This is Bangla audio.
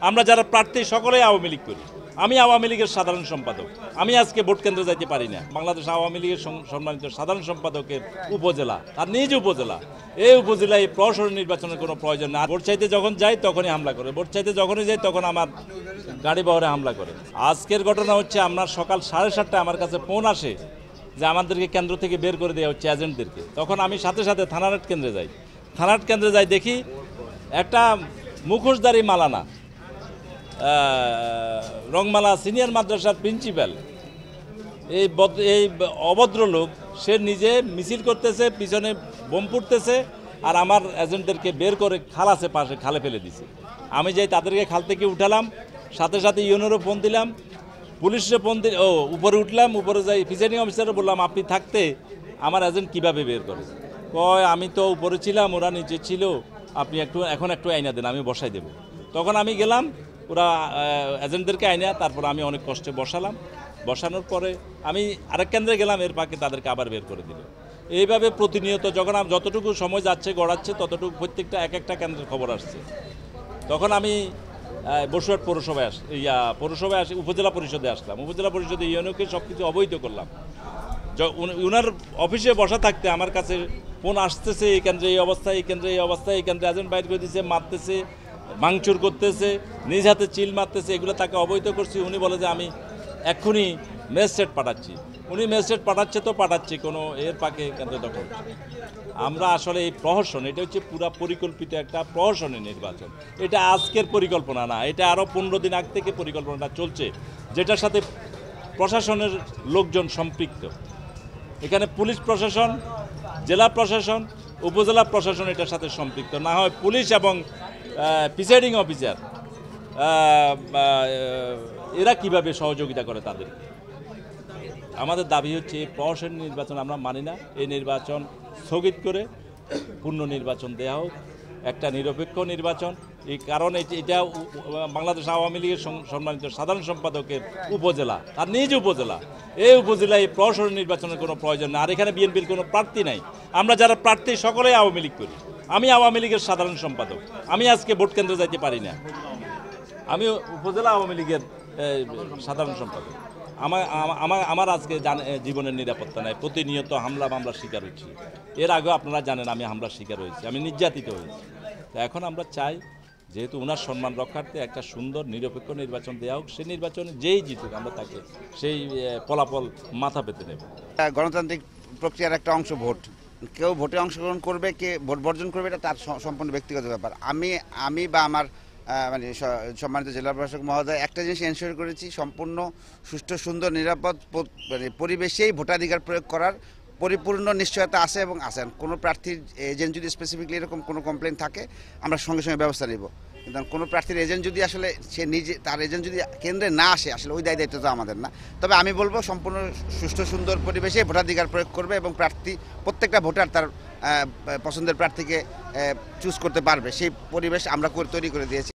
আমরা যারা প্রার্থী সকলেই আওয়ামী লীগ করি। আমি আওয়ামী লীগের সাধারণ সম্পাদক। আমি আজকে ভোট কেন্দ্রে যাইতে পারি না। বাংলাদেশ আওয়ামী লীগের সম্মানিত সাধারণ সম্পাদকের উপজেলা, তার নিজ উপজেলা, এই উপজেলায় প্রশাসন নির্বাচনের কোনো প্রয়োজন না। ভোট চাইতে যখন যাই তখনই হামলা করে, ভোট চাইতে যখনই যাই তখন আমার গাড়ি বহরে হামলা করে। আজকের ঘটনা হচ্ছে আপনার সকাল 7:30টায় আমার কাছে ফোন আসে যে আমাদেরকে কেন্দ্র থেকে বের করে দেওয়া হচ্ছে এজেন্টদেরকে। তখন আমি সাথে সাথে থানারহাট কেন্দ্রে যাই। থানারহাট কেন্দ্রে যাই, দেখি একটা মুখোশধারী মালানা রংমালা সিনিয়র মাদ্রাসার প্রিন্সিপাল, এই অভদ্র লোক, সে নিজে মিছিল করতেছে, পিছনে বোম ফুটতেছে, আর আমার এজেন্টদেরকে বের করে খাল আছে পাশে, খালে ফেলে দিছে। আমি যাই তাদেরকে খাল থেকে উঠালাম, সাথে সাথে ইউনোরও ফোন দিলাম, পুলিশে ফোন উপরে উঠলাম, উপরে যাই প্রিসাইডিং অফিসারও বললাম আপনি থাকতে আমার এজেন্ট কীভাবে বের করে? কয় আমি তো উপরে ছিলাম, ওরা নিচে ছিল, আপনি এখন একটু আইনা দেন, আমি বসাই দেব। তখন আমি গেলাম, ওরা এজেন্টদেরকে আইনা, তারপর আমি অনেক কষ্টে বসালাম। বসানোর পরে আমি আরেক কেন্দ্রে গেলাম, এর পাকে তাদেরকে আবার বের করে দিল। এইভাবে প্রতিনিয়ত যখন যতটুকু সময় যাচ্ছে গড়াচ্ছে, ততটুকু প্রত্যেকটা এক একটা কেন্দ্রের খবর আসছে। তখন আমি বসুরহাট পৌরসভায় পৌরসভায় আসি, উপজেলা পরিষদে আসলাম। উপজেলা পরিষদে ইউনোকে সব কিছু অবৈধ করলাম। উনার অফিসে বসা থাকতে আমার কাছে ফোন আসতেছে, এই কেন্দ্রে এই অবস্থা, এই কেন্দ্রে এই অবস্থা, এই কেন্দ্রে এজেন্ট বাইর করে দিচ্ছে, মারতেছে, ভাঙচুর করতেছে, নিজ হাতে চিল মারতেছে, এগুলো তাকে অবৈধ করছি। উনি বলে যে আমি এক্ষুনি ম্যাজিস্ট্রেট পাঠাচ্ছি। উনি ম্যাজিস্ট্রেট পাঠাচ্ছে তো পাঠাচ্ছি, কোনো এর পাকে কেন্দ্র দখল। আমরা আসলে এই প্রহসন, এটা হচ্ছে পুরা পরিকল্পিত একটা প্রহসনের নির্বাচন। এটা আজকের পরিকল্পনা না, এটা আরও 15 দিন আগ থেকে পরিকল্পনাটা চলছে, যেটার সাথে প্রশাসনের লোকজন সম্পৃক্ত। এখানে পুলিশ প্রশাসন, জেলা প্রশাসন, উপজেলা প্রশাসন এটার সাথে সম্পৃক্ত না হয় পুলিশ এবং প্রিসাইডিং অফিসার এরা কিভাবে সহযোগিতা করে তাদের। আমাদের দাবি হচ্ছে এই প্রহসন নির্বাচন আমরা মানি না। এই নির্বাচন স্থগিত করে পূর্ণ নির্বাচন দেওয়া হোক, একটা নিরপেক্ষ নির্বাচন। এই কারণ এটা বাংলাদেশ আওয়ামী লীগের সম্মানিত সাধারণ সম্পাদকের উপজেলা, তার নিজ উপজেলা, এই উপজেলায় প্রহসন নির্বাচনের কোনো প্রয়োজন না। আর এখানে বিএনপির কোনো প্রার্থী নাই। আমরা যারা প্রার্থী সকলেই আওয়ামী লীগ করি। আমি আওয়ামী লীগের সাধারণ সম্পাদক। আমি আজকে ভোট কেন্দ্রে যাইতে পারি না। আমি উপজেলা আওয়ামী লীগের সাধারণ সম্পাদক। আমার আজকে জীবনের নিরাপত্তা নাই। প্রতিনিয়ত হামলা মামলার শিকার হচ্ছি। এর আগেও আপনারা জানেন আমি হামলার শিকার হয়েছি, আমি নির্যাতিত হয়েছি। তো এখন আমরা চাই, যেহেতু ওনার সম্মান রক্ষার্থে একটা সুন্দর নিরপেক্ষ নির্বাচন দেওয়া হোক। সেই নির্বাচনে যেই জিতুক আমরা তাকে সেই ফলাফল মাথা পেতে নেব। গণতান্ত্রিক প্রক্রিয়ার একটা অংশ ভোট। কেউ ভোটে অংশগ্রহণ করবে, কে ভোট বর্জন করবে, এটা তার সম্পূর্ণ ব্যক্তিগত ব্যাপার। আমি বা আমার মানে সম্মানিত জেলা প্রশাসক মহোদয় একটা জিনিস এনশিওর করেছি, সম্পূর্ণ সুষ্ঠু, সুন্দর, নিরাপদ মানে পরিবেশেই ভোটাধিকার প্রয়োগ করার পরিপূর্ণ নিশ্চয়তা আছে এবং আছেন। কোনো প্রার্থীর এজেন্ট যদি স্পেসিফিকলি এরকম কোনো কমপ্লেন থাকে আমরা সঙ্গে সঙ্গে ব্যবস্থা নেব। কিন্তু কোনো প্রার্থীর এজেন্ট যদি আসলে সে নিজে, তার এজেন্ট যদি কেন্দ্রে না আসে, আসলে ওই দায়িত্ব তো আমাদের না। তবে আমি বলবো সম্পূর্ণ সুষ্ঠু, সুন্দর পরিবেশে ভোটাধিকার প্রয়োগ করবে এবং প্রত্যেকটা ভোটার তার পছন্দের প্রার্থীকে চুজ করতে পারবে। সেই পরিবেশ আমরা তৈরি করে দিয়েছি।